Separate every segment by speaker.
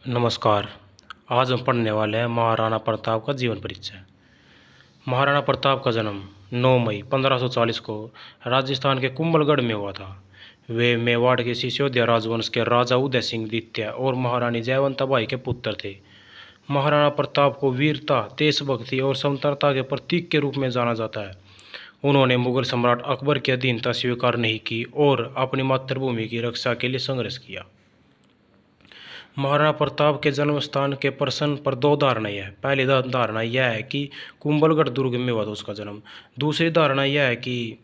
Speaker 1: नमस्कार। आज हम पढ़ने वाले हैं महाराणा प्रताप का जीवन परिचय। महाराणा प्रताप का जन्म 9 मई 1540 को राजस्थान के कुंभलगढ़ में हुआ था। वे मेवाड़ के सिसोदिया राजवंश के राजा उदय सिंह द्वितीय और महारानी जयवंताबाई के पुत्र थे। महाराणा प्रताप को वीरता, देशभक्ति और समर्थता के प्रतीक के रूप में जाना जाता है। उन्होंने मुगल सम्राट अकबर की अधीनता स्वीकार नहीं की और अपनी मातृभूमि की रक्षा के लिए संघर्ष किया। महाराणा प्रताप के जन्म स्थान के प्रश्न पर दो धारणाएं हैं। पहली धारणा यह है कि कुंभलगढ़ दुर्ग में हुआ था उसका जन्म। दूसरी धारणा यह है कि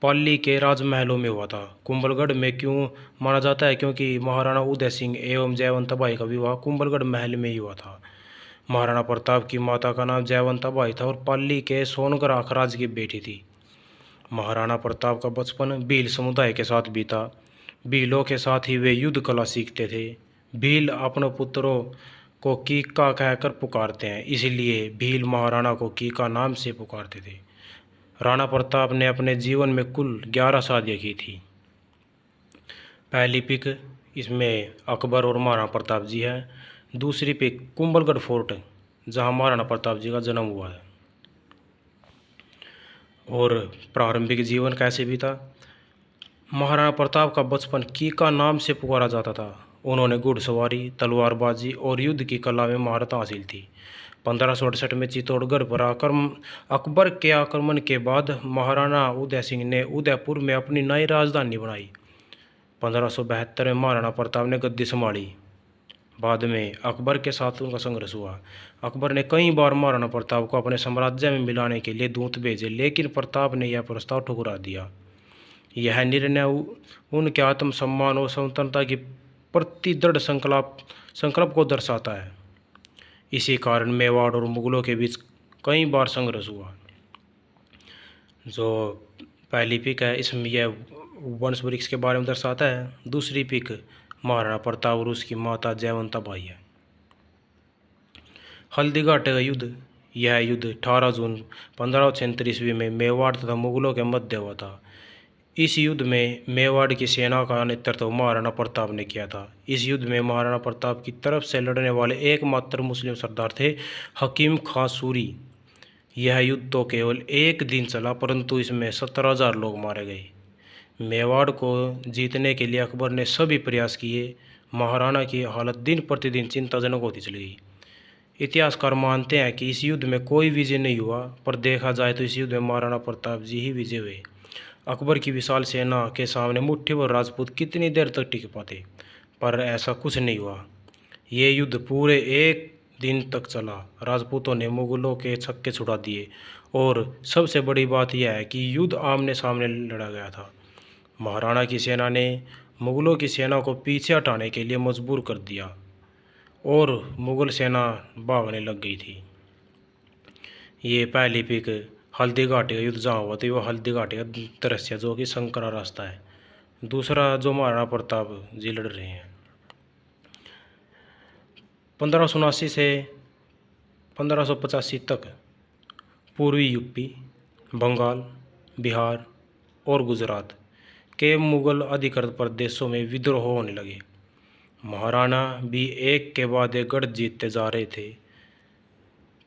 Speaker 1: पाली के राजमहलों में हुआ था। कुंभलगढ़ में क्यों माना जाता है? क्योंकि महाराणा उदय सिंह एवं जयवंताबाई का विवाह कुंभलगढ़ महल में ही हुआ था। महाराणा प्रताप की माता का नाम जयवंताबाई था और पाली के सोनगर अखराज की बेटी थी। महाराणा प्रताप का बचपन भील समुदाय के साथ बीता। भीलों के साथ ही वे युद्ध कला सीखते थे। भील अपने पुत्रों को कीका कहकर पुकारते हैं, इसलिए भील महाराणा को कीका नाम से पुकारते थे। राणा प्रताप ने अपने जीवन में कुल 11 शादियाँ की थी। पहली पिक इसमें अकबर और महाराणा प्रताप जी है। दूसरी पिक कुंभलगढ़ फोर्ट, जहाँ महाराणा प्रताप जी का जन्म हुआ है। और प्रारंभिक जीवन कैसे बीता? महाराणा प्रताप का बचपन कीका नाम से पुकारा जाता था। उन्होंने घुड़सवारी, तलवारबाजी और युद्ध की कला में महारत हासिल थी। 1568 में चित्तौड़गढ़ पर अकबर के आक्रमण के बाद महाराणा उदय सिंह ने उदयपुर में अपनी नई राजधानी बनाई। 1572 में महाराणा प्रताप ने गद्दी संभाली। बाद में अकबर के साथ उनका संघर्ष हुआ। अकबर ने कई बार महाराणा प्रताप को अपने साम्राज्य में मिलाने के लिए दूत भेजे, लेकिन प्रताप ने यह प्रस्ताव ठुकरा दिया। यह निर्णय उनके आत्मसम्मान और स्वतंत्रता की प्रति दृढ़ संकल्प को दर्शाता है। इसी कारण मेवाड़ और मुगलों के बीच कई बार संघर्ष हुआ। जो पहली पिक है इसमें यह वंश वृक्ष के बारे में दर्शाता है। दूसरी पिक महाराणा प्रताप और उसकी माता जयवंताबाई है। हल्दीघाटी का युद्ध। यह युद्ध 18 जून 1536 ईस्वी में मेवाड़ तथा मुगलों के मध्य हुआ था। इस युद्ध में मेवाड़ की सेना का नेतृत्व महाराणा प्रताप ने किया था। इस युद्ध में महाराणा प्रताप की तरफ से लड़ने वाले एकमात्र मुस्लिम सरदार थे हकीम खां सूरी। यह युद्ध तो केवल एक दिन चला, परंतु इसमें 17,000 लोग मारे गए। मेवाड़ को जीतने के लिए अकबर ने सभी प्रयास किए। महाराणा की हालत दिन प्रतिदिन चिंताजनक होती चली गई। इतिहासकार मानते हैं कि इस युद्ध में कोई विजय नहीं हुआ, पर देखा जाए तो इस युद्ध में महाराणा प्रताप जी ही विजय हुए। अकबर की विशाल सेना के सामने मुट्ठी भर राजपूत कितनी देर तक टिक पाते, पर ऐसा कुछ नहीं हुआ। ये युद्ध पूरे एक दिन तक चला। राजपूतों ने मुगलों के छक्के छुड़ा दिए और सबसे बड़ी बात यह है कि युद्ध आमने सामने लड़ा गया था। महाराणा की सेना ने मुगलों की सेना को पीछे हटाने के लिए मजबूर कर दिया और मुगल सेना भागने लग गई थी। ये पहली पिक हल्दीघाटी का युद्ध जहाँ हुआ था, वो हल्दीघाटी का दृश्य जो कि संकरा रास्ता है। दूसरा जो महाराणा प्रताप जी लड़ रहे हैं 1579 से 1585 तक पूर्वी यूपी, बंगाल, बिहार और गुजरात के मुगल अधिकृत प्रदेशों में विद्रोह होने लगे। महाराणा भी एक के बाद एक गढ़ जीतते जा रहे थे।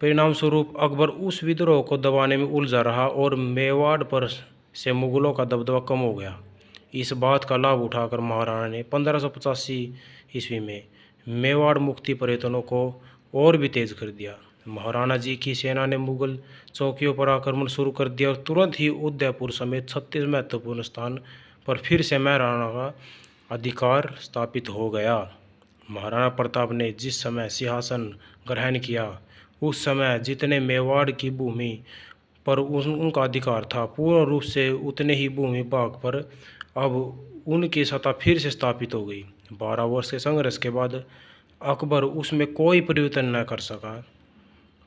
Speaker 1: परिणाम स्वरूप अकबर उस विद्रोह को दबाने में उलझा रहा और मेवाड़ पर से मुगलों का दबदबा कम हो गया। इस बात का लाभ उठाकर महाराणा ने 1585 ईस्वी में मेवाड़ मुक्ति प्रयत्नों को और भी तेज कर दिया। महाराणा जी की सेना ने मुगल चौकियों पर आक्रमण शुरू कर दिया और तुरंत ही उदयपुर समेत 36 महत्वपूर्ण स्थान पर फिर से महाराणा का अधिकार स्थापित हो गया। महाराणा प्रताप ने जिस समय सिंहासन ग्रहण किया, उस समय जितने मेवाड़ की भूमि पर उनका अधिकार था, पूर्ण रूप से उतने ही भूमि भाग पर अब उनकी सत्ता फिर से स्थापित हो गई। 12 वर्ष के संघर्ष के बाद अकबर उसमें कोई परिवर्तन न कर सका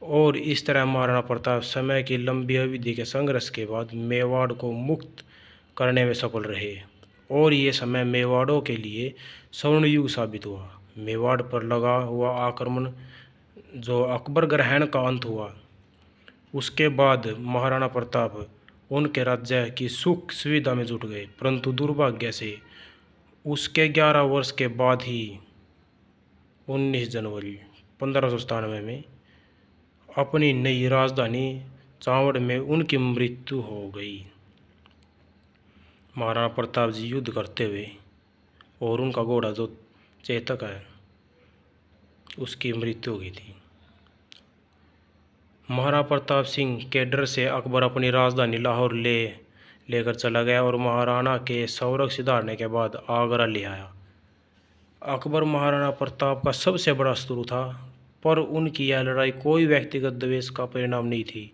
Speaker 1: और इस तरह महाराणा प्रताप समय की लंबी अवधि के संघर्ष के बाद मेवाड़ को मुक्त करने में सफल रहे और ये समय मेवाड़ों के लिए स्वर्ण युग साबित हुआ। मेवाड़ पर लगा हुआ आक्रमण जो अकबर ग्रहण का अंत हुआ, उसके बाद महाराणा प्रताप उनके राज्य की सुख सुविधा में जुट गए, परंतु दुर्भाग्य से उसके 11 वर्ष के बाद ही 19 जनवरी 1597 में अपनी नई राजधानी चावड़ में उनकी मृत्यु हो गई। महाराणा प्रताप जी युद्ध करते हुए और उनका घोड़ा जो चेतक है उसकी मृत्यु हो गई थी। महाराणा प्रताप सिंह के डर से अकबर अपनी राजधानी लाहौर लेकर चला गया और महाराणा के संरक्षण सुधारने के बाद आगरा ले आया। अकबर महाराणा प्रताप का सबसे बड़ा शत्रु था, पर उनकी यह लड़ाई कोई व्यक्तिगत द्वेष का परिणाम नहीं थी,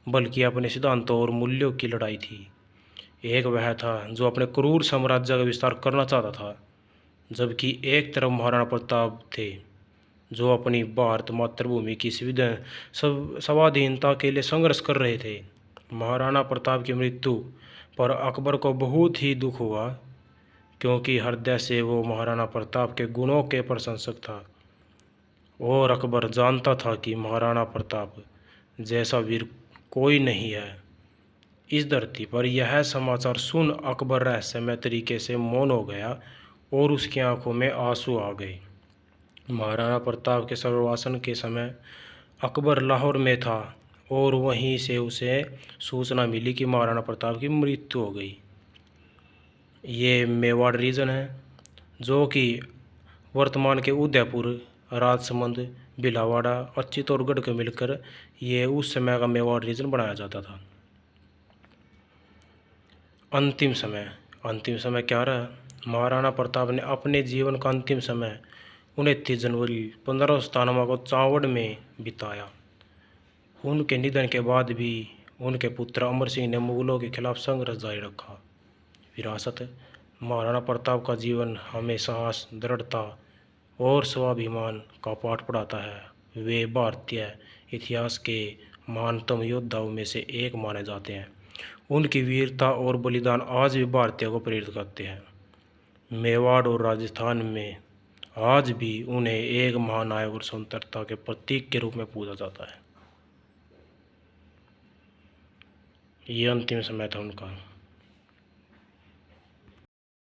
Speaker 1: बल्कि अपने सिद्धांतों और मूल्यों की लड़ाई थी। एक वह था जो अपने क्रूर साम्राज्य का विस्तार करना चाहता था, जबकि एक तरफ महाराणा प्रताप थे जो अपनी भारत मातृभूमि की स्वाधीनता के लिए संघर्ष कर रहे थे। महाराणा प्रताप की मृत्यु पर अकबर को बहुत ही दुख हुआ, क्योंकि हृदय से वो महाराणा प्रताप के गुणों के प्रशंसक था और अकबर जानता था कि महाराणा प्रताप जैसा वीर कोई नहीं है इस धरती पर। यह समाचार सुन अकबर रहस्यमय तरीके से मौन हो गया और उसकी आंखों में आंसू आ गए। महाराणा प्रताप के स्वर्गवासन के समय अकबर लाहौर में था और वहीं से उसे सूचना मिली कि महाराणा प्रताप की मृत्यु हो गई। ये मेवाड़ रीजन है, जो कि वर्तमान के उदयपुर, राजसमंद, भिलावाड़ा और चित्तौड़गढ़ को मिलकर ये उस समय का मेवाड़ रीजन बनाया जाता था। अंतिम समय क्या रहा? महाराणा प्रताप ने अपने जीवन का अंतिम समय 29 जनवरी 1597 को चावड़ में बिताया। उनके निधन के बाद भी उनके पुत्र अमर सिंह ने मुगलों के खिलाफ संघर्ष जारी रखा। विरासत: महाराणा प्रताप का जीवन हमें साहस, दृढ़ता और स्वाभिमान का पाठ पढ़ाता है। वे भारतीय इतिहास के महानतम योद्धाओं में से एक माने जाते हैं। उनकी वीरता और बलिदान आज भी भारतीयों को प्रेरित करते हैं। मेवाड़ और राजस्थान में आज भी उन्हें एक महानायक और स्वतंत्रता के प्रतीक के रूप में पूजा जाता है। ये अंतिम समय था उनका।